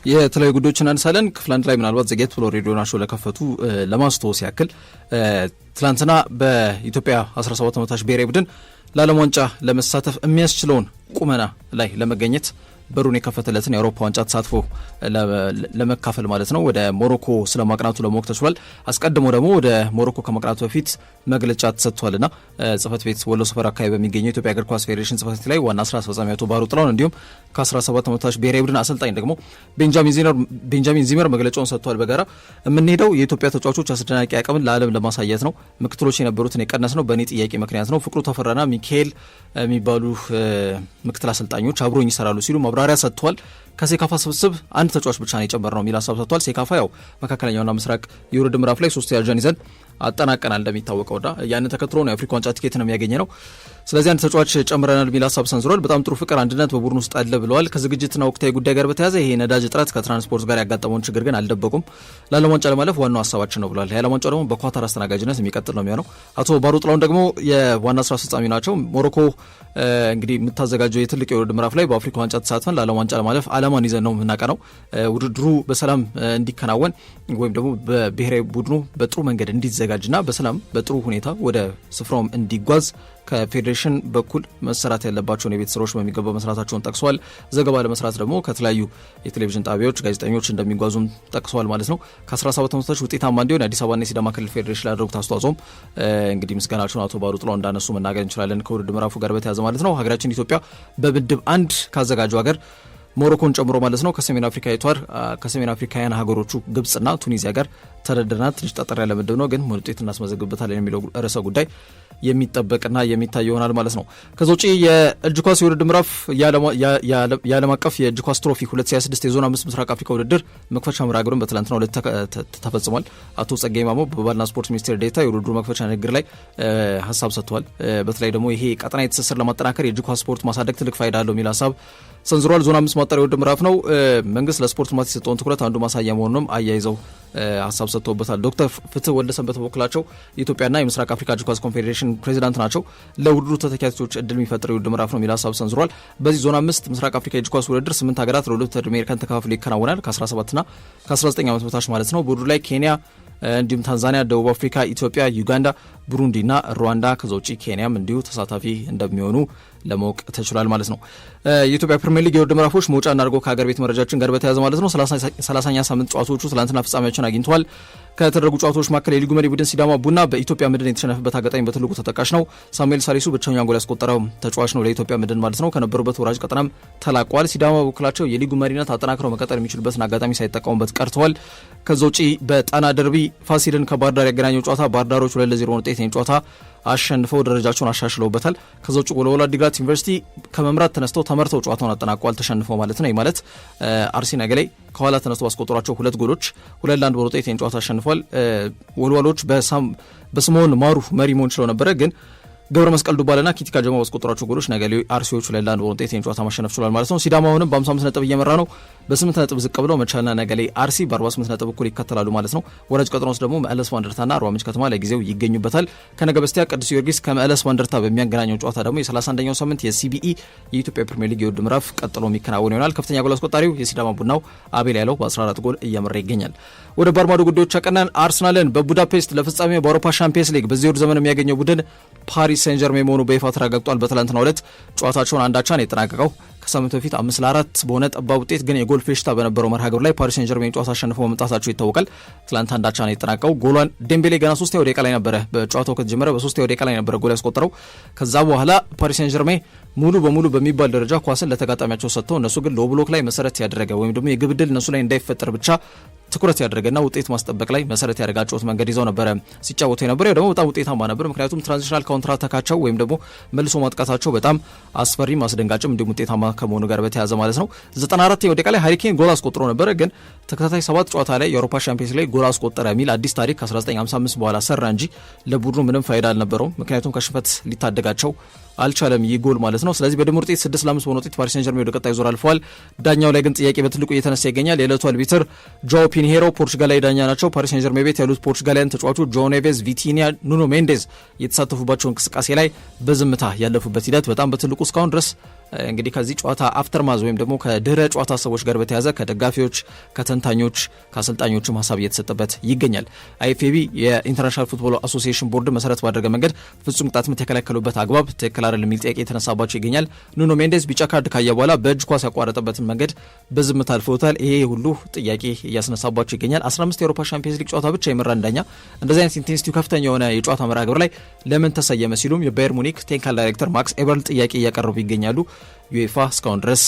የተለያዩ ጉዳዮችን አንሳለን። ክፍል አንድ ላይ ምናልባት ዘጌት ብሎ ሬዲዮናቸው ለከፈቱ ለማስተዋወስ ያክል ትላንትና በኢትዮጵያ 17 ዓመታች ብሔራዊ ቡድን ለዓለም ዋንጫ ለመሳተፍ የሚያስችለውን ቁመና ላይ ለመገኘት በሩን የከፈተለትን የአውሮፓ ዋንጫ ተሳትፎ ለመካፈል ማለት ነው ወደ ሞሮኮ ስለማቅናቱ ለማወቅ ተችሏል። አስቀድሞ ደግሞ ወደ ሞሮኮ ከመቅናቱ በፊት መግለጫ ተሰጥቷልና ጽህፈት ቤት ወሎ ሰፈር አካባቢ በሚገኘው ኢትዮጵያ እግር ኳስ ፌዴሬሽን ጽህፈት ቤት ላይ ዋና ስራ አስፈጻሚ አቶ ባህሩ ጥላሁን እንዲሁም ከ17 ዓመታች ብሔራዊ ቡድን አሰልጣኝ ደግሞ ቤንጃሚን ዚመር መግለጫውን ሰጥቷል። በጋራ የምንሄደው የኢትዮጵያ ተጫዋቾች አስደናቂ አቅምን ለዓለም ለማሳየት ነው። ምክትሎች የነበሩትን የቀነስ ነው በእኔ ጥያቄ ምክንያት ነው። ፍቅሩ ተፈራና ሚካኤል የሚባሉ ምክትል አሰልጣኞች አብሮኝ ይሰራሉ ሲሉ ማብራሪያ ሰጥቷል። ከሴካፋ ስብስብ አንድ ተጫዋች ብቻ ነው የጨመርነው የሚል ሀሳብ ሰጥቷል። ሴካፋ ያው መካከለኛውና ምስራቅ የውድድር ምዕራፍ ላይ 3 ያርጃን ይዘን አጠናቀናል እንደሚታወቀውና ያንን ተከትሎ ነው የአፍሪካ ዋንጫ ቲኬት ነው የሚያገኘ ነው። ስለዚህ አንድ ተጫዋች ጨምረናል የሚል ሀሳብ ሰንዝሯል። በጣም ጥሩ ፍቅር፣ አንድነት በቡድን ውስጥ አለ ብለዋል። ከዝግጅትና ወቅታዊ ጉዳይ ጋር በተያያዘ ይሄ ነዳጅ እጥረት ከትራንስፖርት ጋር ያጋጠመውን ችግር ግን አልደበቁም። ለዓለም ዋንጫ ለማለፍ ዋናው ሀሳባችን ነው ብለዋል። የዓለም ዋንጫው ደግሞ በኳታር አስተናጋጅነት የሚቀጥል ነው የሚሆነው። አቶ ባህሩ ጥላሁን ደግሞ የዋና ስራ አስፈጻሚ ናቸው። ሞሮኮ እንግዲህ የምታዘጋጀው የትልቅ የውድድር ምዕራፍ ላይ በአፍሪካ ዋንጫ ተሳትፈን ለዓለም ዋንጫ ለማለፍ አላማን ይዘን ነው የምናቀነው። ውድድሩ በሰላም እንዲከናወን ወይም ደግሞ በብሔራዊ ቡድኑ በጥሩ መንገድ እንዲዘጋጅና በሰላም በጥሩ ሁኔታ ወደ ስፍራውም እንዲጓዝ ከፌዴሬሽን በኩል መሰራት ያለባቸውን የቤት ስራዎች በሚገባ መስራታቸውን ጠቅሷል። ዘገባ ለመስራት ደግሞ ከተለያዩ የቴሌቪዥን ጣቢያዎች ጋዜጠኞች እንደሚጓዙም ጠቅሷል ማለት ነው። ከ17 ዓመቶች ውጤታማ እንዲሆን የአዲስ አበባና የሲዳማ ክልል ፌዴሬሽን ላደረጉት አስተዋጽኦም እንግዲህ ምስጋናቸውን አቶ ባህሩ ጥላሁን እንዳነሱ መናገር እንችላለን። ከውድድር ምዕራፉ ጋር በተያያዘ ማለት ነው ሀገራችን ኢትዮጵያ በምድብ 1 ካዘጋጁ ሀገር ሞሮኮን ጨምሮ ማለት ነው ከሰሜን አፍሪካውያን ሀገሮቹ ግብጽና ቱኒዚያ ጋር ተደርድረናል። ትንሽ ጠጠር ያለ ምድብ ነው፣ ግን ውጤት እናስመዘግብበታለን የሚለው ርዕሰ ጉዳይ የሚጠበቅና የሚታይ ይሆናል ማለት ነው። ከዛ ውጪ የእጅ ኳስ የውድድር ምዕራፍ የዓለም አቀፍ የእጅ ኳስ ትሮፊ 2026 የዞን 5 ምስራቅ አፍሪካ ውድድር መክፈቻ መርሃ ግብርን በትላንትናው ዕለት ተፈጽሟል። አቶ ጸጋይ ማሞ በባህልና ስፖርት ሚኒስቴር ዴኤታ የውድድሩ መክፈቻ ንግግር ላይ ሀሳብ ሰጥተዋል። በተለይ ደግሞ ይሄ ቀጠናዊ ትስስር ለማጠናከር የእጅ ኳስ ስፖርት ማሳደግ ትልቅ ፋይዳ አለው የሚል ሀሳብ ሰንዝሯል። ዞን 5 ማጣሪያ የውድድር ምዕራፍ ነው። መንግስት ለስፖርት ልማት የሰጠውን ትኩረት አንዱ ማሳያ መሆኑንም አያይዘው ሀሳብ ሰጥተውበታል። ዶክተር ፍትህ ወልደሰንበት በበኩላቸው የኢትዮጵያና የምስራቅ አፍሪካ እጅ ኳስ ኮንፌዴሬሽን ፕሬዚዳንት ናቸው። ለውድድሩ ተተኪያቶች እድል የሚፈጥር የውድድር ምዕራፍ ነው የሚል ሀሳብ ሰንዝሯል። በዚህ ዞን 5 ምስራቅ አፍሪካ እጅ ኳስ ውድድር 8 ሀገራት ለሁለት ዕድሜ እርከን ተከፋፍሎ ይከናወናል። ከ17ና ከ19 ዓመት በታች ማለት ነው። በውድድሩ ላይ ኬንያ እንዲሁም ታንዛኒያ፣ ደቡብ አፍሪካ፣ ኢትዮጵያ፣ ዩጋንዳ፣ ቡሩንዲና ሩዋንዳ ከዛ ውጪ ኬንያም እንዲሁ ተሳታፊ እንደሚሆኑ ለማወቅ ተችሏል ማለት ነው። የኢትዮጵያ ፕሪሚየር ሊግ የውድድር ምዕራፎች መውጫ እናድርገው ከሀገር ቤት መረጃችን ጋር በተያያዘ ማለት ነው 30ኛ ሳምንት ጨዋታዎቹ ትላንትና ፍጻሜያቸውን አግኝተዋል። ከተደረጉ ጨዋታዎች መካከል የሊጉ መሪ ቡድን ሲዳማ ቡና በኢትዮጵያ መድን የተሸነፈበት አጋጣሚ በትልቁ ተጠቃሽ ነው። ሳሙኤል ሳሪሱ ብቸኛውን ጎል ያስቆጠረው ተጫዋች ነው ለኢትዮጵያ መድን ማለት ነው። ከነበሩበት ወራጅ ቀጠናም ተላቋል። ሲዳማ በበኩላቸው የሊጉ መሪነት አጠናክረው መቀጠል የሚችሉበትን አጋጣሚ ሳይጠቀሙበት ቀርተዋል። ከዛ ውጪ በጣና ደርቢ ፋሲልን ከባህር ዳር ያገናኘው ጨዋታ ባህር ዳሮች 2-0 ውጤት ጨዋታ አሸንፈው ደረጃቸውን አሻሽለውበታል። ከዛ ውጭ ወልዋሎ ዓዲግራት ዩኒቨርሲቲ ከመምራት ተነስተው ተመርተው ጨዋታውን አጠናቀዋል ተሸንፈው ማለት ነው። ይህ ማለት አርሲ ነገሌ ከኋላ ተነስተው ባስቆጠሯቸው 2 ጎሎች 2-1 በሆነ ውጤት ጨዋታ አሸንፏል። ወልዋሎች በስምኦን ማሩ መሪ መሆን ችለው ነበረ ግን ገብረ መስቀል ዱባለና ኪቲካ ጀማ ባስቆጠሯቸው ጎሎች ነገሌ አርሲዎቹ 2-1 በሆነ ውጤት ጨዋታ ማሸነፍ ችሏል ማለት ነው። ሲዳማ አሁንም በ55 ነጥብ እየመራ ነው። በ8 ነጥብ ዝቅ ብለው መቻልና ነገሌ አርሲ በ48 ነጥብ እኩል ይከተላሉ ማለት ነው። ወራጅ ቀጠና ውስጥ ደግሞ መቀለስ ዋንደርታና አርባ ምንጭ ከተማ ለጊዜው ይገኙበታል። ከነገ በስቲያ ቅዱስ ጊዮርጊስ ከመቀለስ ዋንደርታ በሚያገናኘው ጨዋታ ደግሞ የ31ኛው ሳምንት የሲቢኢ የኢትዮጵያ ፕሪሚየር ሊግ የውድድር ምዕራፍ ቀጥሎ የሚከናወን ይሆናል። ከፍተኛ ጎል አስቆጣሪው የሲዳማ ቡናው አቤል ያለው በ14 ጎል እየመራ ይገኛል። ወደ ባርማዶ ጉዳዮች አቀናን። አርሰናልን በቡዳፔስት ለፍጻሜው በአውሮፓ ሻምፒየንስ ሊግ በዚህ ውድድር ዘመን የሚያገኘው ቡድን ፓሪስ ሴን ጀርሜን መሆኑ በይፋ ተረጋግጧል። በትላንትናው ዕለት ጨዋታቸውን አንዳቻ ነው የጠናቀቀው። ከሳምንት በፊት 5-4 በሆነ ጠባብ ውጤት ግን የጎል ፌሽታ በነበረው መርሃ ግብር ላይ ፓሪስ ሴን ጀርሜን ጨዋታ አሸንፈው መምጣታቸው ይታወቃል። ትላንት አንዳቻ ነው የጠናቀቀው። ጎሏን ዴምቤሌ ገና 3ኛው ደቂቃ ላይ ነበረ በጨዋታው ከተጀመረ በ3ኛው ደቂቃ ላይ ነበረ ጎል ያስቆጠረው። ከዛ በኋላ ፓሪስ ሴን ጀርሜን ሙሉ በሙሉ በሚባል ደረጃ ኳስን ለተጋጣሚያቸው ሰጥተው እነሱ ግን ሎ ብሎክ ላይ መሰረት ያደረገ ወይም ደግሞ የግብ ዕድል እነሱ ላይ እንዳይፈጠር ብቻ ትኩረት ያደረገና ውጤት ማስጠበቅ ላይ መሰረት ያደረጋቸውት መንገድ ይዘው ነበረ ሲጫወቱ የነበረው። ደግሞ በጣም ውጤታማ ነበር። ምክንያቱም ትራንዚሽናል ካውንተር አታካቸው ወይም ደግሞ መልሶ ማጥቃታቸው በጣም አስፈሪም አስደንጋጭም እንዲሁም ውጤታማ ከመሆኑ ጋር በተያያዘ ማለት ነው። 94ኛው ደቂቃ ላይ ሃሪኬን ጎል አስቆጥሮ ነበረ። ግን ተከታታይ 7 ጨዋታ ላይ የአውሮፓ ሻምፒየንስ ላይ ጎል አስቆጠረ የሚል አዲስ ታሪክ ከ1955 በኋላ ሰራ እንጂ ለቡድኑ ምንም ፋይዳ አልነበረውም። ምክንያቱም ከሽንፈት ሊታደጋቸው አልቻለም ይህ ጎል ማለት ነው። ስለዚህ በድምር ውጤት 6-5 በሆነ ውጤት ፓሪስ ሴን ጀርሜን ወደ ቀጣይ ዙር አልፈዋል። ዳኛው ላይ ግን ጥያቄ በትልቁ እየተነሳ ይገኛል። የዕለቱ አልቢትር ጆao ፒንሄሮ ፖርቹጋላዊ ዳኛ ናቸው። ፓሪስ ሴን ጀርሜን ቤት ያሉት ፖርቹጋላውያን ተጫዋቾች ጆ ኔቬዝ፣ ቪቲኒያ፣ ኑኖ ሜንዴዝ የተሳተፉባቸው እንቅስቃሴ ላይ በዝምታ ያለፉበት ሂደት በጣም በትልቁ እስካሁን ድረስ እንግዲህ ከዚህ ጨዋታ አፍተርማዝ ወይም ደግሞ ከድህረ ጨዋታ ሰዎች ጋር በተያያዘ ከደጋፊዎች፣ ከተንታኞች፣ ከአሰልጣኞችም ሀሳብ እየተሰጠበት ይገኛል። አይኤፍኤቢ የኢንተርናሽናል ፉትቦል አሶሲዬሽን ቦርድ መሰረት ባደረገ መንገድ ፍጹም ቅጣት ምት የከለከሉበት አግባብ ትክክል አይደለም የሚል ጥያቄ የተነሳባቸው ይገኛል። ኑኖ ሜንዴዝ ቢጫ ካርድ ካየ በኋላ በእጅ ኳስ ያቋረጠበትን መንገድ በዝምታ አልፈውታል። ይሄ ሁሉ ጥያቄ እያስነሳባቸው ይገኛል። 15 የአውሮፓ ሻምፒየንስ ሊግ ጨዋታ ብቻ የመራን ዳኛ እንደዚህ አይነት ኢንቴንሲቲው ከፍተኛ የሆነ የጨዋታ መርሃ ግብር ላይ ለምን ተሰየመ ሲሉም የባየር ሙኒክ ቴክኒካል ዳይሬክተር ማክስ ኤበርል ጥያቄ እያቀረቡ ይገኛሉ። ዩኤፋ እስካሁን ድረስ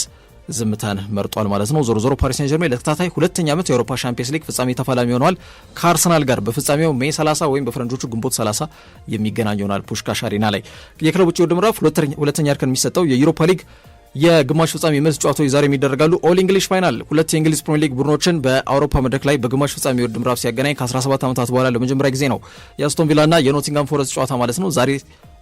ዝምታን መርጧል ማለት ነው። ዞሮ ዞሮ ፓሪስ ሴን ጀርሜን ለተከታታይ ሁለተኛ ዓመት የአውሮፓ ሻምፒየንስ ሊግ ፍጻሜ ተፋላሚ ሆነዋል። ከአርሰናል ጋር በፍጻሜው ሜይ 30 ወይም በፈረንጆቹ ግንቦት 30 የሚገናኝ ይሆናል ፑሽካሽ አሬና ላይ። የክለቦች የውድድር ምዕራፍ ሁለተኛ እርከን የሚሰጠው የዩሮፓ ሊግ የግማሽ ፍጻሜ መልስ ጨዋታዎች ዛሬ የሚደረጋሉ። ኦል እንግሊሽ ፋይናል ሁለት የእንግሊዝ ፕሪሚየር ሊግ ቡድኖችን በአውሮፓ መድረክ ላይ በግማሽ ፍጻሜ የውድድር ምዕራፍ ሲያገናኝ ከ17 ዓመታት በኋላ ለመጀመሪያ ጊዜ ነው። የአስቶን ቪላና የኖቲንጋም ፎረስት ጨዋታ ማለት ነው ዛሬ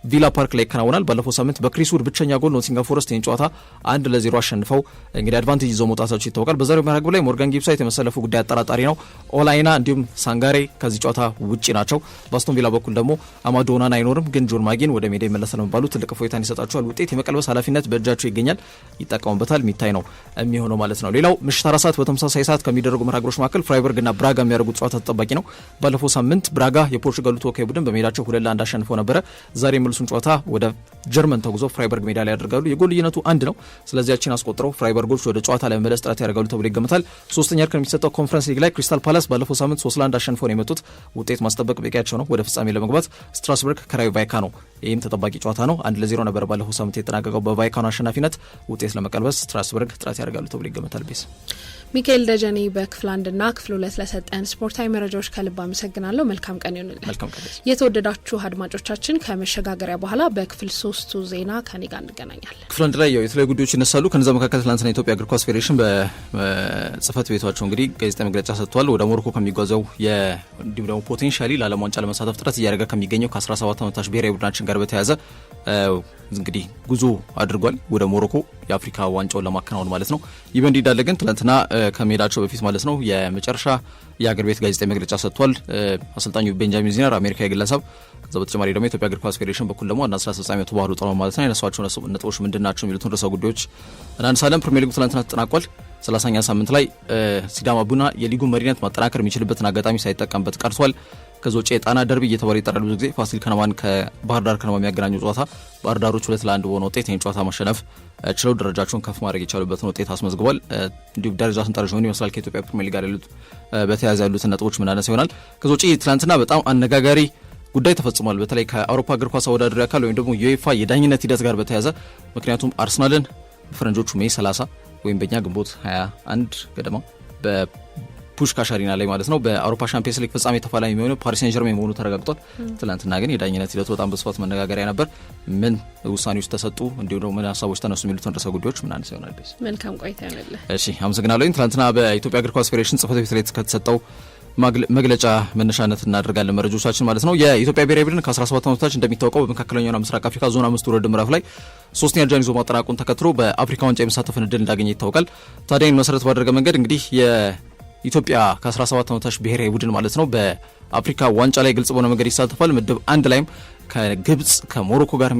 ቪላ ፓርክ ላይ ይከናወናል። ባለፈው ሳምንት በክሪስ ውድ ብቸኛ ጎል ኖቲንጋም ፎረስት ይህን ጨዋታ 1-0 አሸንፈው እንግዲህ አድቫንቴጅ ይዘው መውጣታቸው ይታወቃል። በዛሬው መርሃ ግብር ላይ ሞርጋን ጊብሳይት የተመሰለፉ ጉዳይ አጠራጣሪ ነው። ኦላይና እንዲሁም ሳንጋሬ ከዚህ ጨዋታ ውጪ ናቸው። በአስቶን ቪላ በኩል ደግሞ አማዶ ኦናና አይኖርም፣ ግን ጆን ማጊን ወደ ሜዳ ይመለሳል መባሉ ትልቅ እፎይታን ይሰጣቸዋል። ውጤት የመቀልበስ ኃላፊነት በእጃቸው ይገኛል። ይጠቀሙበታል። የሚታይ ነው የሚሆነው ማለት ነው። ሌላው ምሽት 4 ሰዓት በተመሳሳይ ሰዓት ከሚደረጉ መርሃ ግብሮች መካከል ፍራይበርግና ብራጋ የሚያደርጉት ጨዋታ ተጠባቂ ነው። ባለፈው ሳምንት ብራጋ የፖርቹጋሉ ተወካይ ቡድን በሜዳቸው 2-1 አሸንፈው ነበረ። ዛሬ መልሱን ጨዋታ ወደ ጀርመን ተጉዞ ፍራይበርግ ሜዳ ላይ ያደርጋሉ። የጎል ልዩነቱ 1 ነው። ስለዚህ ያችን አስቆጥረው ፍራይበርጎች ወደ ጨዋታ ለመመለስ ጥረት ያደርጋሉ ተብሎ ይገመታል። ሶስተኛ እርከን የሚሰጠው ኮንፈረንስ ሊግ ላይ ክሪስታል ፓላስ ባለፈው ሳምንት 3-1 አሸንፈው ነው የመጡት። ውጤት ማስጠበቅ በቂያቸው ነው ወደ ፍጻሜ ለመግባት። ስትራስበርግ ከራዮ ቫይካኖ ይህም ተጠባቂ ጨዋታ ነው። 1-0 ነበር ባለፈው ሳምንት የተጠናቀቀው በቫይካኖ አሸናፊነት። ውጤት ለመቀልበስ ስትራስበርግ ጥረት ያደርጋሉ ተብሎ ይገመታል። ቤስ ሚካኤል ደጀኔ በክፍል 1ና ክፍል 2 ለሰጠን ስፖርታዊ መረጃዎች ከልብ አመሰግናለሁ። መልካም ቀን ይሁንልህ። የተወደዳችሁ አድማጮቻችን ከመሸጋገሪያ በኋላ በክፍል 3 ዜና ከኔ ጋር እንገናኛለን። ክፍል 1 ላይ የተለያዩ ጉዳዮች ይነሳሉ። ከነዛ መካከል ትናንትና የኢትዮጵያ እግር ኳስ ፌዴሬሽን በጽህፈት ቤታቸው እንግዲህ ጋዜጣዊ መግለጫ ሰጥቷል። ወደ ሞሮኮ ከሚጓዘው እንዲሁም ደግሞ ፖቴንሻሊ ለዓለም ዋንጫ ለመሳተፍ ጥረት እያደረገ ከሚገኘው ከ17 ዓመታች ብሔራዊ ቡድናችን ጋር በተያያዘ እንግዲህ ጉዞ አድርጓል ወደ ሞሮኮ የአፍሪካ ዋንጫውን ለማከናወን ማለት ነው። ይህ በእንዲህ እንዳለ ግን ትናንትና ከመሄዳቸው በፊት ማለት ነው የመጨረሻ የአገር ቤት ጋዜጣዊ መግለጫ ሰጥቷል አሰልጣኙ ቤንጃሚን ዚነር አሜሪካዊ ግለሰብ። ከዛ በተጨማሪ ደግሞ የኢትዮጵያ እግር ኳስ ፌዴሬሽን በኩል ደግሞ ዋና ስራ አስፈጻሚ አቶ ባህሩ ጥላሁን ማለት ነው ያነሷቸው ነጥቦች ምንድን ናቸው የሚሉትን ርዕሰ ጉዳዮች እናነሳለን። ፕሪሚየር ሊጉ ትናንትና ተጠናቋል። 30ኛ ሳምንት ላይ ሲዳማ ቡና የሊጉን መሪነት ማጠናከር የሚችልበትን አጋጣሚ ሳይጠቀምበት ቀርቷል። ከዛ ውጭ የጣና ደርቢ እየተባለ ይጠራል ብዙ ጊዜ ፋሲል ከነማን ከባህር ዳር ከነማ የሚያገናኘው ጨዋታ ባህር ዳሮች 2-1 በሆነ ውጤት ይህን ጨዋታ ማሸነፍ ችለው ደረጃቸውን ከፍ ማድረግ የቻሉበትን ውጤት አስመዝግቧል። እንዲሁም ደረጃ ሰንጠረዥ ምን ይመስላል ከኢትዮጵያ ፕሪሚየር ሊግ ጋር ያሉት በተያያዘ ያሉትን ነጥቦች ምናነሳ ይሆናል። ከዛ ውጭ ትናንትና በጣም አነጋጋሪ ጉዳይ ተፈጽሟል። በተለይ ከአውሮፓ እግር ኳስ አወዳዳሪ አካል ወይም ደግሞ ዩኤፋ የዳኝነት ሂደት ጋር በተያያዘ ምክንያቱም አርሰናልን በፈረንጆቹ ሜይ 30 ወይም በእኛ ግንቦት 21 ገደማ ፑሽካሽ አሬና ላይ ማለት ነው በአውሮፓ ሻምፒየንስ ሊግ ፍጻሜ ተፋላሚ የሚሆነው ፓሪስ ሴን ጀርሜን መሆኑ ተረጋግጧል። ትናንትና ግን የዳኝነት ሂደቱ በጣም በስፋት መነጋገሪያ ነበር። ምን ውሳኔዎች ተሰጡ፣ እንዲሁም ደግሞ ምን ሀሳቦች ተነሱ የሚሉትን ርዕሰ ጉዳዮች ምን አነሳ ይሆናል። ቤስ መልካም ቆይታ ይሆናል። እሺ አመሰግናለሁ። ትናንትና በኢትዮጵያ እግር ኳስ ፌዴሬሽን ጽሕፈት ቤት ላይ ከተሰጠው መግለጫ መነሻነት እናደርጋለን መረጃዎቻችን ማለት ነው። የኢትዮጵያ ብሔራዊ ቡድን ከ17 ዓመቶች እንደሚታወቀው በመካከለኛውና ምስራቅ አፍሪካ ዞን 5 ውድድር ምዕራፍ ላይ ሶስተኛ ደረጃን ይዞ ማጠናቀቁን ተከትሎ በአፍሪካ ዋንጫ የመሳተፍን እድል እንዳገኘ ይታወቃል። ታዲያ መሰረት ባደረገ መንገድ እንግዲህ ኢትዮጵያ ከ17 ዓመታች ብሔራዊ ቡድን ማለት ነው በአፍሪካ ዋንጫ ላይ ግልጽ በሆነ መንገድ ይሳተፋል። ምድብ 1 ላይም ከግብጽ ከሞሮኮ ጋር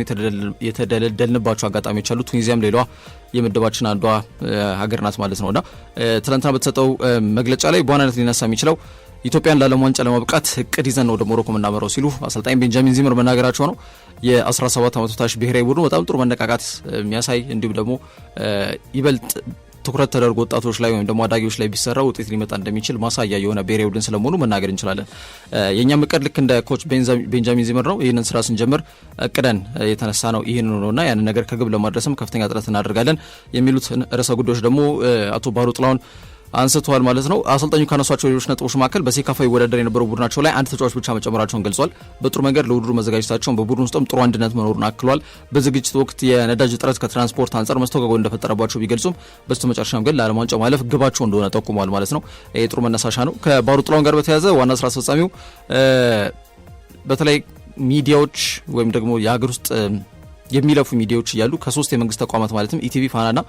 የተደለደልንባቸው አጋጣሚዎች አሉ። ቱኒዚያም ሌላዋ የምድባችን አንዷ ሀገር ናት ማለት ነውና ትናንትና በተሰጠው መግለጫ ላይ በዋናነት ሊነሳ የሚችለው ኢትዮጵያን ለዓለም ዋንጫ ለማብቃት እቅድ ይዘን ነው ወደ ሞሮኮ የምናመራው ሲሉ አሰልጣኝ ቤንጃሚን ዚመር መናገራቸው ነው። የ17 ዓመታች ብሔራዊ ቡድን በጣም ጥሩ መነቃቃት የሚያሳይ እንዲሁም ደግሞ ይበልጥ ትኩረት ተደርጎ ወጣቶች ላይ ወይም ደግሞ አዳጊዎች ላይ ቢሰራ ውጤት ሊመጣ እንደሚችል ማሳያ የሆነ ብሔራዊ ቡድን ስለመሆኑ መናገር እንችላለን። የኛም እቅድ ልክ እንደ ኮች ቤንጃሚን ዚመር ነው። ይህንን ስራ ስንጀምር እቅደን የተነሳ ነው ይህን ነውና ያንን ነገር ከግብ ለማድረስም ከፍተኛ ጥረት እናደርጋለን የሚሉት ርዕሰ ጉዳዮች ደግሞ አቶ ባህሩ ጥላሁን አንስተዋል ማለት ነው። አሰልጣኙ ካነሷቸው ሌሎች ነጥቦች መካከል በሴካፋ ይወዳደር የነበረው ቡድናቸው ላይ አንድ ተጫዋች ብቻ መጨመራቸውን ገልጿል። በጥሩ መንገድ ለውድድሩ መዘጋጀታቸውን በቡድን ውስጥም ጥሩ አንድነት መኖሩን አክሏል። በዝግጅት ወቅት የነዳጅ እጥረት ከትራንስፖርት አንጻር መስተጓጎል እንደፈጠረባቸው ቢገልጹም በስተመጨረሻም ግን ለዓለም ዋንጫው ማለፍ ግባቸው እንደሆነ ጠቁመዋል ማለት ነው። ይሄ ጥሩ መነሳሻ ነው። ከባህሩ ጥላሁን ጋር በተያያዘ ዋና ስራ አስፈጻሚው በተለይ ሚዲያዎች ወይም ደግሞ የሀገር ውስጥ የሚለፉ ሚዲያዎች እያሉ ከሶስት የመንግስት ተቋማት ማለትም ኢቲቪ፣ ፋናና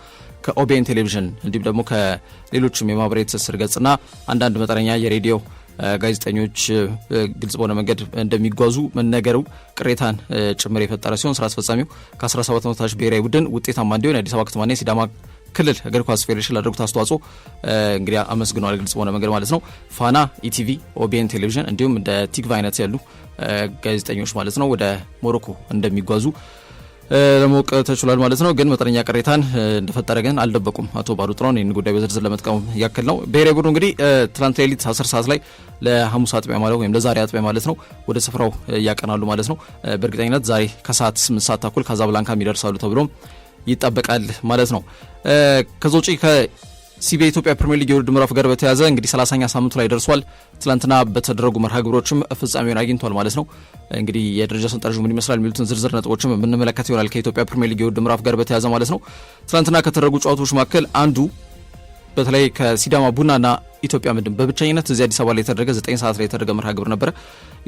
ከኦቢኤን ቴሌቪዥን እንዲሁም ደግሞ ከሌሎችም የማህበራዊ ትስስር ገጽና አንዳንድ መጠነኛ የሬዲዮ ጋዜጠኞች ግልጽ በሆነ መንገድ እንደሚጓዙ መነገሩ ቅሬታን ጭምር የፈጠረ ሲሆን ስራ አስፈጻሚው ከ17 ዓመታች ብሔራዊ ቡድን ውጤታማ እንዲሆን የአዲስ አበባ ከተማና የሲዳማ ክልል እግር ኳስ ፌዴሬሽን ላደረጉት አስተዋጽኦ እንግዲህ አመስግኗል። ግልጽ በሆነ መንገድ ማለት ነው። ፋና፣ ኢቲቪ፣ ኦቢኤን ቴሌቪዥን እንዲሁም እንደ ቲግቫ አይነት ያሉ ጋዜጠኞች ማለት ነው ወደ ሞሮኮ እንደሚጓዙ ለማወቅ ተችሏል ማለት ነው። ግን መጠነኛ ቅሬታን እንደፈጠረ ግን አልደበቁም አቶ ባሩ ጥላሁን። ይህን ጉዳይ በዝርዝር ለመጥቀም ያክል ነው። ብሔራዊ ቡድኑ እንግዲህ ትላንት ሌሊት 10 ሰዓት ላይ ለሐሙስ አጥቢያ ማለት ወይም ለዛሬ አጥቢያ ማለት ነው ወደ ስፍራው ያቀናሉ ማለት ነው። በእርግጠኝነት ዛሬ ከሰዓት 8 ሰዓት ተኩል ካዛብላንካ ይደርሳሉ ተብሎም ይጠበቃል ማለት ነው። ከዛ ውጪ ከሲቢኤ ኢትዮጵያ ፕሪሚየር ሊግ የውድድር ምዕራፍ ጋር በተያያዘ እንግዲህ 30ኛ ሳምንቱ ላይ ደርሷል። ትላንትና በተደረጉ መርሃ ግብሮችም ፍጻሜውን አግኝቷል ማለት ነው። እንግዲህ የደረጃ ሰንጠረዡ ምን ይመስላል የሚሉትን ዝርዝር ነጥቦችም የምንመለከት ይሆናል ከኢትዮጵያ ፕሪሚየር ሊግ የውድድር ምዕራፍ ጋር በተያያዘ ማለት ነው። ትላንትና ከተደረጉ ጨዋታዎች መካከል አንዱ በተለይ ከሲዳማ ቡናና ኢትዮጵያ መድን በብቸኝነት እዚህ አዲስ አበባ ላይ የተደረገ 9 ሰዓት ላይ የተደረገ መርሃ ግብር ነበረ።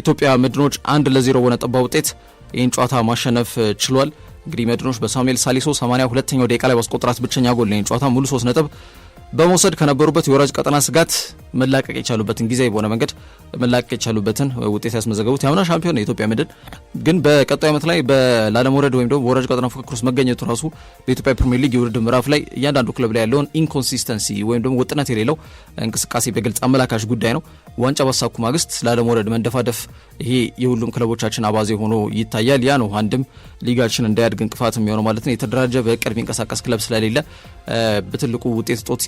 ኢትዮጵያ መድኖች 1-0 በሆነ ጠባብ ውጤት ይህን ጨዋታ ማሸነፍ ችሏል። እንግዲህ መድኖች በሳሙኤል ሳሊሶ 82ኛው ደቂቃ ላይ ባስቆጠራት ብቸኛ ጎል ነው ጨዋታ ሙሉ 3 ነጥብ በመውሰድ ከነበሩበት የወራጅ ቀጠና ስጋት መላቀቅ የቻሉበትን ጊዜ በሆነ መንገድ መላቀቅ የቻሉበትን ውጤት ያስመዘገቡት ያምና ሻምፒዮን የኢትዮጵያ መድን ግን በቀጣዩ ዓመት ላይ ላለመውረድ ወይም ደግሞ በወራጅ ቀጠና ፉክክር ውስጥ መገኘቱ ራሱ በኢትዮጵያ ፕሪሚየር ሊግ የውድድር ምዕራፍ ላይ እያንዳንዱ ክለብ ላይ ያለውን ኢንኮንሲስተንሲ ወይም ደግሞ ወጥነት የሌለው እንቅስቃሴ በግልጽ አመላካሽ ጉዳይ ነው። ዋንጫ ባሳኩ ማግስት ላለመውረድ መንደፋደፍ ይሄ የሁሉም ክለቦቻችን አባዜ ሆኖ ይታያል። ያ ነው አንድም ሊጋችን እንዳያድግ እንቅፋት የሚሆነው ማለት ነው። የተደራጀ በእቅድ የሚንቀሳቀስ ክለብ ስለሌለ በትልቁ ውጤት ጦት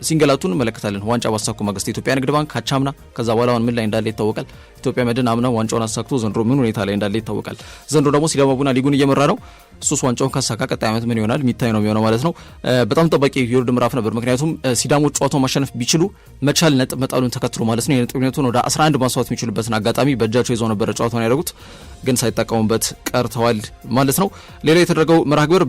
ሲንገላቱ እንመለከታለን። ዋንጫ ባሳኩ ማግስት ኢትዮጵያ ንግድ ባንክ አቻምና ከዛ በኋላ አሁን ምን ላይ እንዳለ ይታወቃል። ኢትዮጵያ መድን አምና ዋንጫውን አሳክቶ ዘንድሮ ምን ሁኔታ ላይ እንዳለ ይታወቃል። ዘንድሮ ደግሞ ሲዳማ ቡና ሊጉን እየመራ ነው። እሱስ ዋንጫውን ካሳካ ቀጣይ ዓመት ምን ይሆናል የሚታይ ነው የሚሆነው ማለት ነው። በጣም ጠባቂ የውድድር ምዕራፍ ነበር። ምክንያቱም ሲዳሞች ጨዋታውን ማሸነፍ ቢችሉ መቻል ነጥብ መጣሉን ተከትሎ ማለት ነው የነጥብነቱን ወደ 11 ማስዋት የሚችሉበትን አጋጣሚ በእጃቸው ይዘው ነበረ ጨዋታውን ያደረጉት፣ ግን ሳይጠቀሙበት ቀርተዋል ማለት ነው። ሌላ የተደረገው መርሃ ግብር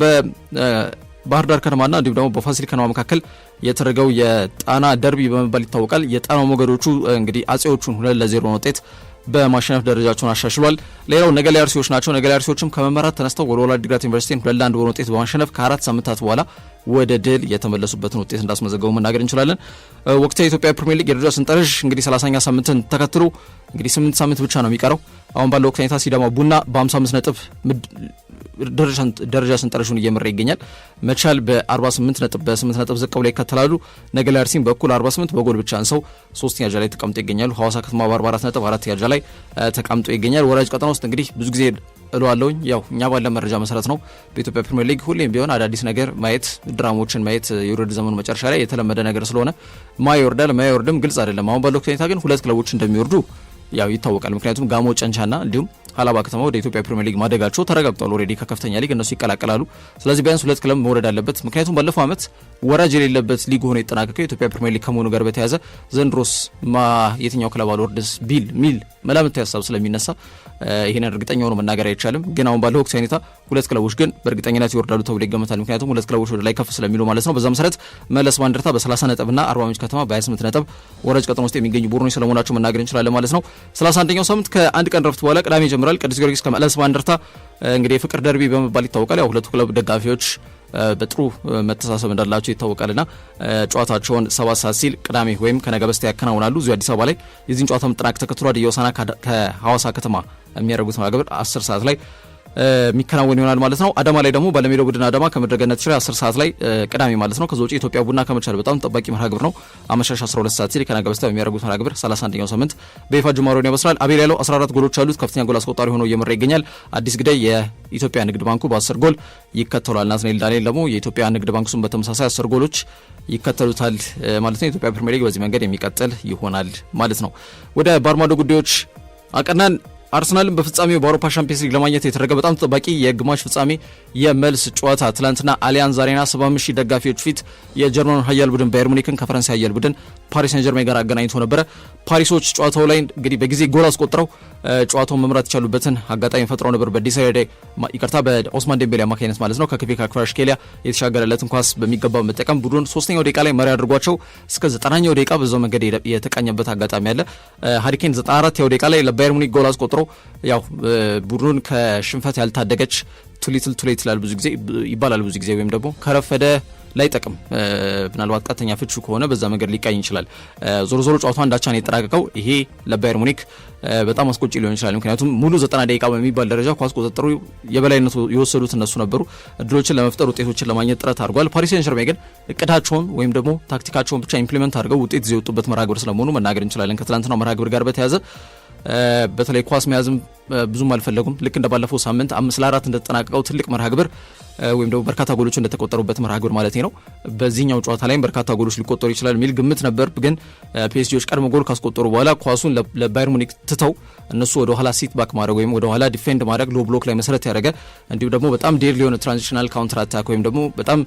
ባህር ዳር ከነማና እንዲሁም ደግሞ በፋሲል ከነማ መካከል የተደረገው የጣና ደርቢ በመባል ይታወቃል። የጣና ሞገዶቹ እንግዲህ አጼዎቹን 2-0 ውጤት በማሸነፍ ደረጃቸውን አሻሽሏል። ሌላው ነገሌ አርሲዎች ናቸው። ነገሌ አርሲዎችም ከመመራት ተነስተው ወደ ወላይታ ዲግራት ዩኒቨርሲቲን 2-1 በሆነ ውጤት በማሸነፍ ከ4 ሳምንታት በኋላ ወደ ድል የተመለሱበትን ውጤት እንዳስመዘገቡ መናገር እንችላለን። ወቅታዊ የኢትዮጵያ ፕሪሚየር ሊግ የደረጃ ሰንጠረዥ እንግዲህ 30ኛ ሳምንትን ተከትሎ እንግዲህ 8 ሳምንት ብቻ ነው የሚቀረው። አሁን ባለው ወቅት ሁኔታ ሲዳማ ቡና በ55 ነጥብ ደረጃ ሰንጠረዡን እየመራ ይገኛል። መቻል በ48 ነጥብ በ8 ነጥብ ዝቅ ብለው ይከተላሉ። ነገሌ አርሲም በኩል 48 በጎል ብቻ አንሰው 3ኛ ደረጃ ላይ ተቀምጦ ይገኛሉ። ሐዋሳ ከተማ በ44 ነጥብ 4ኛ ደረጃ ላይ ተቀምጦ ይገኛል። ወራጅ ቀጠና ውስጥ እንግዲህ ብዙ ጊዜ እለዋለሁኝ ያው እኛ ባለ መረጃ መሰረት ነው። በኢትዮጵያ ፕሪሚየር ሊግ ሁሌም ቢሆን አዳዲስ ነገር ማየት፣ ድራሞችን ማየት የውድድር ዘመኑ መጨረሻ ላይ የተለመደ ነገር ስለሆነ ማይወርዳል ማይወርድም ግልጽ አይደለም። አሁን ባለው ሁኔታ ግን 2 ክለቦች እንደሚወርዱ ያው ይታወቃል። ምክንያቱም ጋሞ ጨንቻና እንዲሁም ሀላባ ከተማ ወደ ኢትዮጵያ ፕሪሚየር ሊግ ማደጋቸው ተረጋግጧል። ኦሬዲ ከከፍተኛ ሊግ እነሱ ይቀላቀላሉ። ስለዚህ ቢያንስ 2 ክለብ መውረድ አለበት። ምክንያቱም ባለፈው ዓመት ወራጅ የሌለበት ሊግ ሆኖ የተጠናቀቀው የኢትዮጵያ ፕሪሚየር ሊግ ከመሆኑ ጋር በተያያዘ ዘንድሮስ የትኛው ክለብ አልወርድስ ሚል መላምት ሀሳብ ስለሚነሳ ይሄን እርግጠኛ ሆኖ መናገር አይቻልም። ግን አሁን ባለው ወቅት ሁኔታ 2 ክለቦች ግን በእርግጠኝነት ይወርዳሉ ተብሎ ይገመታል። ምክንያቱም 2 ክለቦች ወደ ላይ ከፍ ስለሚሉ ማለት ነው። በዛ መሰረት መለስ ባንደርታ በ30 ነጥብና አርባ ምንጭ ከተማ በ28 ነጥብ ወራጅ ቀጠና ውስጥ የሚገኙ ቡድኖች ስለመሆናቸው መናገር እንችላለን ማለት ነው። 31ኛው ሳምንት ከአንድ ቀን ረፍት በኋላ ቅዳሜ ይጀምራል። ቅዱስ ጊዮርጊስ ከመለስ ባንደርታ እንግዲህ የፍቅር ደርቢ በመባል ይታወቃል። ያው ሁለቱ ክለብ ደጋፊዎች በጥሩ መተሳሰብ እንዳላቸው ይታወቃልና ጨዋታቸውን 7 ሰዓት ሲል ቅዳሜ ወይም ከነገ በስቲያ ያከናውናሉ እዚሁ አዲስ አበባ ላይ። የዚህን ጨዋታ መጠናቀቅ ተከትሎ ሀዲያ ሆሳዕና ከሐዋሳ ከተማ የሚያደርጉት መርሃ ግብር 10 ሰዓት ላይ የሚከናወን ይሆናል ማለት ነው። አዳማ ላይ ደግሞ ባለሜዳው ቡድን አዳማ ከምድረገነት ሽሬ 10 ሰዓት ላይ ቅዳሜ ማለት ነው። ከዛ ውጪ ኢትዮጵያ ቡና ከመቻል በጣም ጠባቂ መርሃ ግብር ነው። አመሻሽ 12 ሰዓት ሲል ከነገ በስቲያ የሚያደርጉት መርሃ ግብር 31ኛው ሳምንት በይፋ ጅማሮን ያበስራል። አቤል ያለው 14 ጎሎች አሉት። ከፍተኛ ጎል አስቆጣሪ ሆኖ እየመራ ይገኛል። አዲስ ግዳይ የኢትዮጵያ ንግድ ባንኩ በ10 ጎል ይከተላል። ናትናኤል ዳንኤል ደግሞ የኢትዮጵያ ንግድ ባንኩን በተመሳሳይ 10 ጎሎች ይከተሉታል ማለት ነው። የኢትዮጵያ ፕሪሚየር ሊግ በዚህ መንገድ የሚቀጥል ይሆናል ማለት ነው። ወደ ባርማዶ ጉዳዮች አቀናን። አርሰናልን በፍጻሜው በአውሮፓ ሻምፒዮንስ ሊግ ለማግኘት የተደረገ በጣም ተጠባቂ የግማሽ ፍጻሜ የመልስ ጨዋታ ትላንትና አሊያንዝ አሬና 75,000 ደጋፊዎች ፊት የጀርመን ኃያል ቡድን ባየር ሙኒክን ከፈረንሳይ ኃያል ቡድን ፓሪስ ሰን ጀርሜን ጋር አገናኝቶ ነበረ። ፓሪሶች ጨዋታው ላይ እንግዲህ በጊዜ ጎል አስቆጥረው ጨዋታውን መምራት የቻሉበትን አጋጣሚ ፈጥረው ነበር። በኦስማን ዴምቤሌ አማካኝነት ማለት ነው። ከክቪካ ክቫራትስኬሊያ የተሻገረለትን ኳስ በሚገባ በመጠቀም ቡድን 3ኛው ደቂቃ ላይ መሪ አድርጓቸው እስከ 90ኛው ደቂቃ በዛው መንገድ የተቃኘበት አጋጣሚ አለ። ሃሪ ኬን 94ኛው ደቂቃ ላይ ለባየር ሙኒክ ጎል አስቆጥሮ ያው ቡድኑን ከሽንፈት ያልታደገች ቱሊትል ይባላል ብዙ ጊዜ ወይም ደግሞ ከረፈደ ላይጠቅም ምናልባት ቀጥተኛ ፍቹ ከሆነ በዛ መንገድ ሊቃኝ ይችላል። ዞሮ ዞሮ ጨዋታው አንዳቻ ነው የተጠናቀቀው። ይሄ ለባየር ሙኒክ በጣም አስቆጪ ሊሆን ይችላል። ምክንያቱም ሙሉ 90 ደቂቃ በሚባል ደረጃ ኳስ ቁጥጥሩ የበላይነቱ የወሰዱት እነሱ ነበሩ። እድሎችን ለመፍጠር ውጤቶችን ለማግኘት ጥረት አድርጓል። ፓሪስ ሴን ዠርሜን ግን እቅዳቸውን ወይም ደግሞ ታክቲካቸውን ብቻ ኢምፕሊመንት አድርገው ውጤት ይዘው የወጡበት መርሃ ግብር ስለመሆኑ መናገር እንችላለን። ከትላንትናው መርሃ ግብር ጋር በተያያዘ በተለይ ኳስ መያዝም ብዙም አልፈለጉም። ልክ እንደባለፈው ሳምንት 5-4 እንደተጠናቀቀው ትልቅ መርሃ ግብር ወይም ደግሞ በርካታ ጎሎች እንደተቆጠሩበት መርሃ ግብር ማለት ነው። በዚህኛው ጨዋታ ላይም በርካታ ጎሎች ሊቆጠሩ ይችላል የሚል ግምት ነበር። ግን ፒኤስጂዎች ቀድሞ ጎል ካስቆጠሩ በኋላ ኳሱን ለባየር ሙኒክ ትተው እነሱ ወደ ኋላ ሲት ባክ ማድረግ ወይም ወደ ኋላ ዲፌንድ ማድረግ ሎ ብሎክ ላይ መሰረት ያደረገ እንዲሁም ደግሞ በጣም ዴድሊ የሆነ ትራንዚሽናል ካውንተር አታክ ወይም ደግሞ በጣም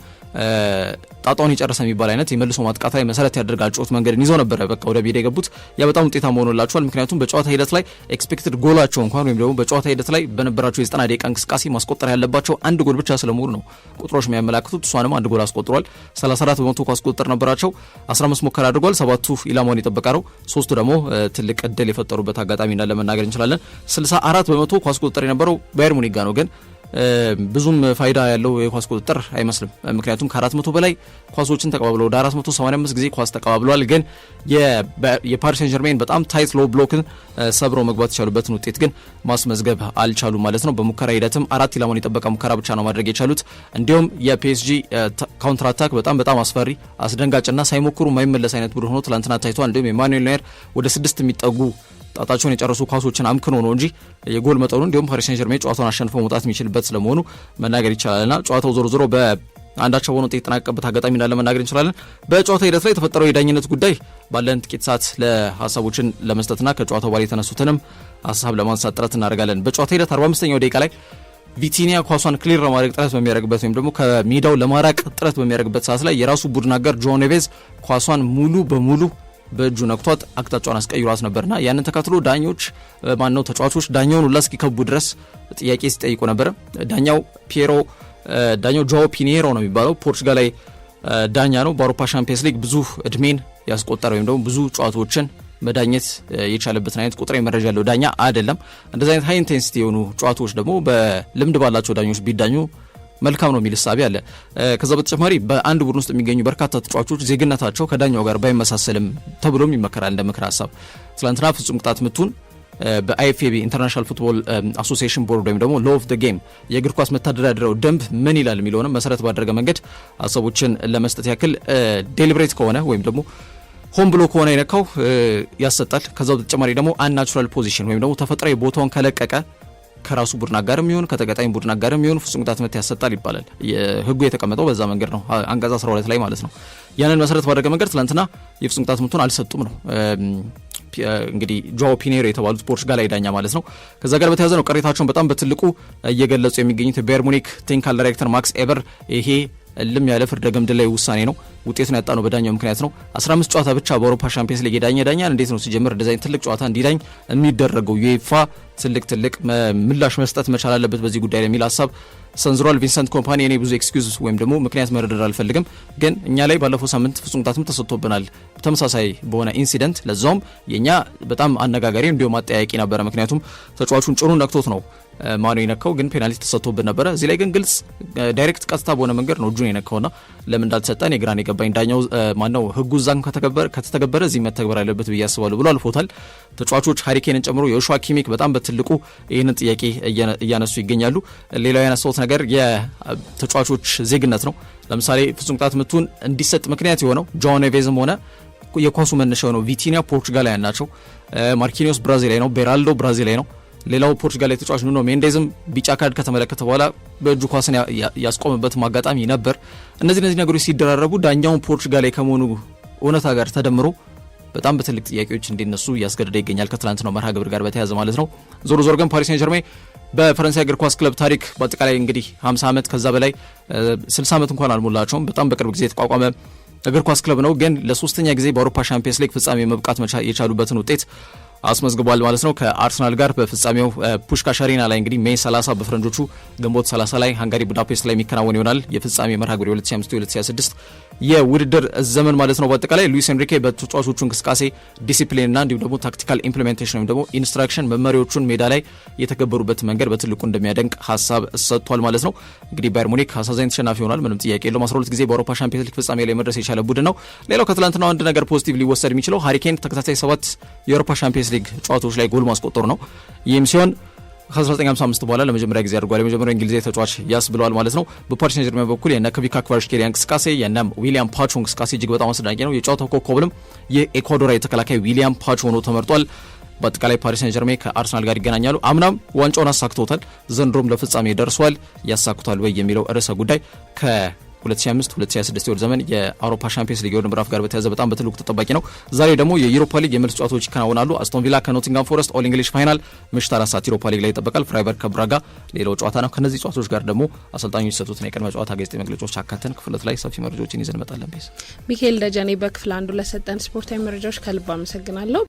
ጣጣውን የጨረሰ የሚባል አይነት የመልሶ ማጥቃት ላይ መሰረት ያደርግ አጨዋወት መንገድን ይዘው ነበረ በቃ ወደ ሜዳ የገቡት። ያ በጣም ውጤታማ ሆኖላቸዋል። ምክንያቱም በጨዋታ ሂደት ላይ ኤክስፔክትድ ጎላቸው እንኳን ወይም ደግሞ በጨዋታ ሂደት ላይ በነበራቸው የ90 ደቂቃ እንቅስቃሴ ማስቆጠር ያለባቸው አንድ ጎል ብቻ ስለመሆኑ ነው ቁጥሮች የሚያመላክቱት። እሷንም አንድ ጎል አስቆጥሯል። 34 በመቶ ኳስ ቁጥጥር ነበራቸው። 15 ሙከራ አድርጓል። 7ቱ ኢላማውን የጠበቀ ነው። 3ቱ ደግሞ ትልቅ እድል የፈጠሩበት አጋጣሚ እንዳለ መናገር እንችላለን። 64 በመቶ ኳስ ቁጥጥር የነበረው ባየር ሙኒክ ጋር ነው። ግን ብዙም ፋይዳ ያለው የኳስ ቁጥጥር አይመስልም። ምክንያቱም ከ400 በላይ ኳሶችን ተቀባብለው ወደ 485 ጊዜ ኳስ ተቀባብለዋል። ግን የፓሪስ ሴን ዠርሜን በጣም ታይት ሎ ብሎክን ሰብረው መግባት የቻሉበትን ውጤት ግን ማስመዝገብ አልቻሉም ማለት ነው። በሙከራ ሂደትም 4 ኢላማውን የጠበቀ ሙከራ ብቻ ነው ማድረግ የቻሉት። እንዲሁም የፒኤስጂ ካውንተር አታክ በጣም አስፈሪ አስደንጋጭና ሳይሞክሩ የማይመለስ አይነት ቡድን ሆኖ ትላንትና ታይቷል። እንዲሁም ኤማኑኤል ኖየር ወደ 6 የሚጠጉ ጣጣቸውን የጨረሱ ኳሶችን አምክኖ ነው እንጂ የጎል መጠኑ እንዲሁም ፓሪስ ሴን ዠርሜን ጨዋታውን አሸንፎ መውጣት የሚችልበት ስለመሆኑ መናገር ይቻላልና ጨዋታው ዞሮ ዞሮ በአንዳቸው ሆኖ የተጠናቀቀበት አጋጣሚ እንዳለ መናገር እንችላለን። በጨዋታ ሂደት ላይ የተፈጠረው የዳኝነት ጉዳይ ባለን ጥቂት ሰዓት ለሀሳቦችን ለመስጠትና ከጨዋታው በኋላ የተነሱትንም ሀሳብ ለማንሳት ጥረት እናደርጋለን። በጨዋታ ሂደት 45ኛው ደቂቃ ላይ ቪቲኒያ ኳሷን ክሊር ለማድረግ ጥረት በሚያደርግበት ወይም ደግሞ ከሜዳው ለማራቅ ጥረት በሚያደርግበት ሰዓት ላይ የራሱ ቡድን አጋር ጆ ኔቬዝ ኳሷን ሙሉ በሙሉ በእጁ ነክቷት አቅጣጫውን አስቀይሯት ነበርና ያንን ተከትሎ ዳኞች ተጫዋቾች ዳኛውን ሁላ እስኪከቡ ድረስ ጥያቄ ሲጠይቁ ነበር። ዳኛው ጆ ፒኔሮ ነው የሚባለው ፖርቹጋላዊ ዳኛ ነው። በአውሮፓ ሻምፒየንስ ሊግ ብዙ እድሜን ያስቆጠረ ወይም ደግሞ ብዙ ጨዋታዎችን መዳኘት የቻለበትን አይነት ቁጥር መረጃ ያለው ዳኛ አይደለም። እንደዚህ አይነት ሃይ ኢንቴንሲቲ የሆኑ ጨዋታዎች ደግሞ በልምድ ባላቸው ዳኞች ቢዳኙ መልካም ነው የሚል እሳቤ አለ። ከዛ በተጨማሪ በአንድ ቡድን ውስጥ የሚገኙ በርካታ ተጫዋቾች ዜግነታቸው ከዳኛው ጋር ባይመሳሰልም ተብሎም ይመከራል እንደ ምክር ሀሳብ። ትላንትና ፍጹም ቅጣት ምቱን በአይኤፍኤቢ ኢንተርናሽናል ፉትቦል አሶሲዬሽን ቦርድ ወይም ደግሞ ሎ ኦፍ ዘ ጌም የእግር ኳስ መተዳደሪያው ደንብ ምን ይላል የሚለውንም መሰረት ባደረገ መንገድ ሀሳቦችን ለመስጠት ያክል ዴሊብሬት ከሆነ ወይም ደግሞ ሆን ብሎ ከሆነ የነካው ያሰጣል። ከዛ በተጨማሪ ደግሞ አንናቹራል ፖዚሽን ወይም ደግሞ ተፈጥሯዊ ቦታውን ከለቀቀ ከራሱ ቡድን አጋርም ይሁን ከተጋጣሚ ቡድን አጋርም ይሁን ፍጹም ቅጣት ምት ያሰጣል ይባላል። የህጉ የተቀመጠው በዛ መንገድ ነው፣ አንቀጽ 12 ላይ ማለት ነው። ያንን መሰረት ባደረገ መንገድ ትላንትና የፍጹም ቅጣት ምቱን አልሰጡም ነው እንግዲህ ጆ ፒኔሮ የተባሉት ፖርቹጋላዊ ዳኛ ማለት ነው። ከዛ ጋር በተያያዘ ነው ቅሬታቸውን በጣም በትልቁ እየገለጹ የሚገኙት ባየር ሙኒክ ቴክኒካል ዳይሬክተር ማክስ ኤበር ይሄ እልም ያለ ፍርደ ገምድል ላይ ውሳኔ ነው፣ ውጤቱን ያጣ ነው በዳኛው ምክንያት ነው። 15 ጨዋታ ብቻ በአውሮፓ ሻምፒየንስ ሊግ የዳኛን እንዴት ነው ሲጀምር እንደዚህ አይነት ትልቅ ጨዋታ እንዲዳኝ የሚደረገው? ዩኤፋ ትልቅ ምላሽ መስጠት መቻል አለበት በዚህ ጉዳይ ላይ የሚል ሀሳብ ሰንዝሯል። ቪንሰንት ኮምፓኒ እኔ ብዙ ኤክስኪውዝ ወይም ደግሞ ምክንያት መረዳት አልፈልግም፣ ግን እኛ ላይ ባለፈው ሳምንት ፍጹም ቅጣትም ተሰጥቶብናል ተመሳሳይ በሆነ ኢንሲደንት፣ ለዛውም የኛ በጣም አነጋጋሪ እንዲሁም አጠያቂ ነበረ። ምክንያቱም ተጫዋቹን ጭኑን ነክቶት ነው ማኑ የነካው፣ ግን ፔናልቲ ተሰጥቶብን ነበረ። እዚህ ላይ ግን ግልጽ ዳይሬክት ቀጥታ በሆነ መንገድ ነው እጁን የነካውና ለምን እንዳልተሰጠን የግራን የገባኝ ዳኛው ህጉ እዛም ከተተገበረ እዚህ መተግበር አለበት ብዬ አስባለሁ ብሎ አልፎታል። ተጫዋቾች ሃሪኬንን ጨምሮ የኦሹዋ ኪሚክ በጣም በትልቁ ይህንን ጥያቄ እያነሱ ይገኛሉ። ሌላው ያነሳውት ነገር የተጫዋቾች ዜግነት ነው። ለምሳሌ ፍጹም ቅጣት ምቱን እንዲሰጥ ምክንያት የሆነው ጆ ኔቬዝም ሆነ የኳሱ መነሻ የሆነው ቪቲኒያ ፖርቹጋላውያን ናቸው። ማርኪኒዮስ ብራዚላዊ ነው። ቤራልዶ ብራዚላዊ ነው። ሌላው ፖርቹጋላዊ ተጫዋች ኑኖ ሜንዴዝም ቢጫ ካርድ ከተመለከተ በኋላ በእጁ ኳስን ያስቆመበት አጋጣሚ ነበር። እነዚህ ነገሮች ሲደራረቡ ዳኛውን ፖርቹጋላዊ ከመሆኑ እውነታ ጋር ተደምሮ በጣም በትልቅ ጥያቄዎች እንዲነሱ እያስገደደ ይገኛል። ከትላንትናው መርሃ ግብር ጋር በተያያዘ ማለት ነው። ዞሮ ግን ፓሪስ ሴን ዠርሜን በፈረንሳይ እግር ኳስ ክለብ ታሪክ በአጠቃላይ እንግዲህ 50 ዓመት ከዛ በላይ 60 ዓመት እንኳን አልሞላቸውም። በጣም በቅርብ ጊዜ የተቋቋመ እግር ኳስ ክለብ ነው። ግን ለሶስተኛ ጊዜ በአውሮፓ ሻምፒየንስ ሊግ ፍጻሜ መብቃት የቻሉበትን ውጤት አስመዝግቧል ማለት ነው። ከአርሰናል ጋር በፍጻሜው ፑሽካሽ አሬና ላይ እንግዲህ ሜይ 30 በፈረንጆቹ ግንቦት 30 ላይ ሃንጋሪ ቡዳፔስት ላይ የሚከናወን ይሆናል የፍጻሜ መርሃ ግብር 2025-2026 የውድድር ዘመን ማለት ነው። በአጠቃላይ ሉዊስ ኤንሪኬ በተጫዋቾቹ እንቅስቃሴ ዲሲፕሊንና እንዲሁም ደግሞ ታክቲካል ኢምፕሊሜንቴሽን ወይም ደግሞ ኢንስትራክሽን መመሪያዎቹን ሜዳ ላይ የተገበሩበት መንገድ በትልቁ እንደሚያደንቅ ሀሳብ ሰጥቷል ማለት ነው። እንግዲህ ባየር ሙኒክ አሳዛኝ ተሸናፊ ይሆናል፣ ምንም ጥያቄ የለውም። 12 ጊዜ በአውሮፓ ሻምፒዮንስ ሊግ ፍጻሜ ላይ መድረስ የቻለ ቡድን ነው። ሌላው ከትላንትናው አንድ ነገር ፖዚቲቭ ሊወሰድ የሚችለው ሃሪ ኬን ተከታታይ 7 የአውሮፓ ሻምፒዮንስ ሊግ ጨዋታዎች ላይ ጎል ማስቆጠሩ ነው። ይህም ሲሆን ከ1955 በኋላ ለመጀመሪያ ጊዜ አድርጓል። የመጀመሪያው እንግሊዛዊ ተጫዋች ያስብለዋል ማለት ነው። በፓሪስ ሴን ጀርሜን በኩል የነ ከቪካ ክቫራትስኬሊያ እንቅስቃሴ የነ ዊሊያም ፓቾ እንቅስቃሴ እጅግ በጣም አስደናቂ ነው። የጨዋታው ኮከብም የኤኳዶራዊ ተከላካይ ዊሊያም ፓቾ ሆኖ ተመርጧል። በአጠቃላይ ፓሪስ ሴን ጀርሜን ከአርሰናል ጋር ይገናኛሉ። አምናም ዋንጫውን አሳክቶታል፣ ዘንድሮም ለፍጻሜ ደርሷል። ያሳክቷል ወይ የሚለው ርዕሰ ጉዳይ ከ2025-2026 የወር ዘመን የአውሮፓ ሻምፒዮንስ ሊግ የወር ምዕራፍ ጋር በተያያዘ በጣም በትልቁ ተጠባቂ ነው። ዛሬ ደግሞ የዩሮፓ ሊግ የመልስ ጨዋታዎች ይከናወናሉ። አስቶን ቪላ ከኖቲንጋም ፎረስት ኦል እንግሊሽ ፋይናል ምሽት 4 ሰዓት ዩሮፓ ሊግ ላይ ይጠበቃል። ፍራይበርግ ከብራጋ ሌላው ጨዋታ ነው። ከነዚህ ጨዋታዎች ጋር ደግሞ አሰልጣኞች የሰጡትን የቅድመ ጨዋታ ጋዜጣዊ መግለጫዎች አካተን ክፍለት ላይ ሰፊ መረጃዎችን ይዘን እንመጣለን። ቤስ ሚካኤል ደጀኔ በክፍል አንዱ ለሰጠን ስፖርታዊ መረጃዎች ከልብ አመሰግናለሁ።